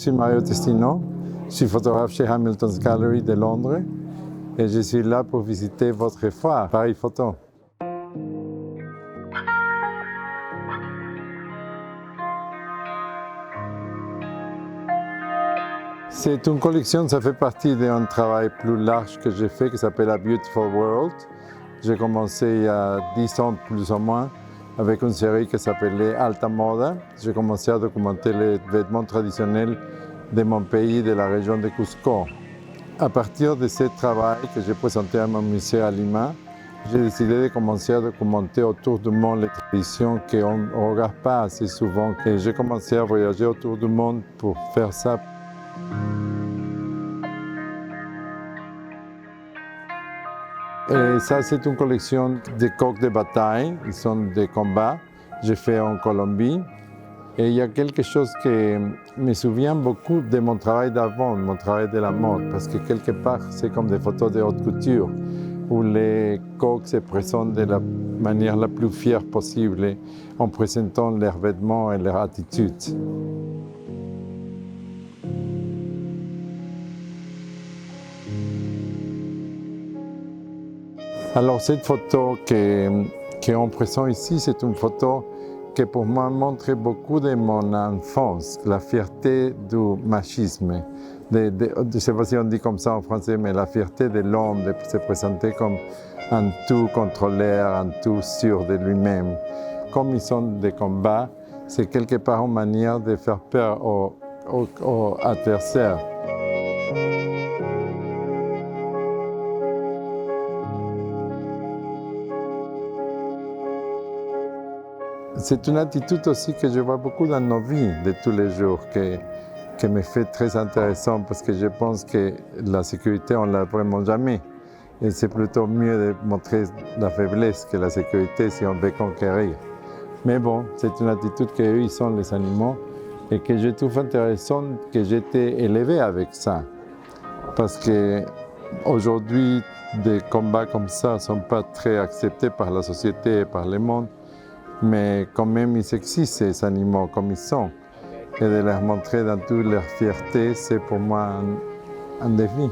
suis Mario Testino, je suis photographe chez Hamilton's Gallery de Londres et je suis là pour visiter votre foire, Paris Photo. C'est une collection, ça fait partie d'un travail plus large que j'ai fait qui s'appelle A Beautiful World. J'ai commencé il y a 10 ans plus ou moins avec une série qui s'appelait Alta Moda. J'ai commencé à documenter les vêtements traditionnels de mon pays, de la région de Cusco. À partir de ce travail que j'ai présenté à mon musée à Lima, j'ai décidé de commencer à documenter autour du monde les traditions qu'on ne regarde pas assez souvent. Et j'ai commencé à voyager autour du monde pour faire ça. Et ça, c'est une collection de coqs de bataille, ils sont des combats. J'ai fait en Colombie. Et il y a quelque chose qui me souvient beaucoup de mon travail d'avant, mon travail de la mode, parce que quelque part, c'est comme des photos de haute couture, où les coqs se présentent de la manière la plus fière possible, en présentant leurs vêtements et leur attitude. Alors cette photo qu'on présente ici, c'est une photo qui pour moi montre beaucoup de mon enfance, la fierté du machisme. Je ne sais pas si on dit comme ça en français, mais la fierté de l'homme de se présenter comme un tout contrôleur, un tout sûr de lui-même. Comme ils sont des combats, c'est quelque part une manière de faire peur aux adversaires. C'est une attitude aussi que je vois beaucoup dans nos vies de tous les jours, qui me fait très intéressant parce que je pense que la sécurité, on ne l'a vraiment jamais. Et c'est plutôt mieux de montrer la faiblesse que la sécurité si on veut conquérir. Mais bon, c'est une attitude qu'eux, ils sont les animaux et que je trouve intéressant que j'ai été élevé avec ça. Parce qu'aujourd'hui, des combats comme ça ne sont pas très acceptés par la société et par le monde. Mais quand même, ils existent, ces animaux, comme ils sont. Et de les montrer dans toute leur fierté, c'est pour moi un défi.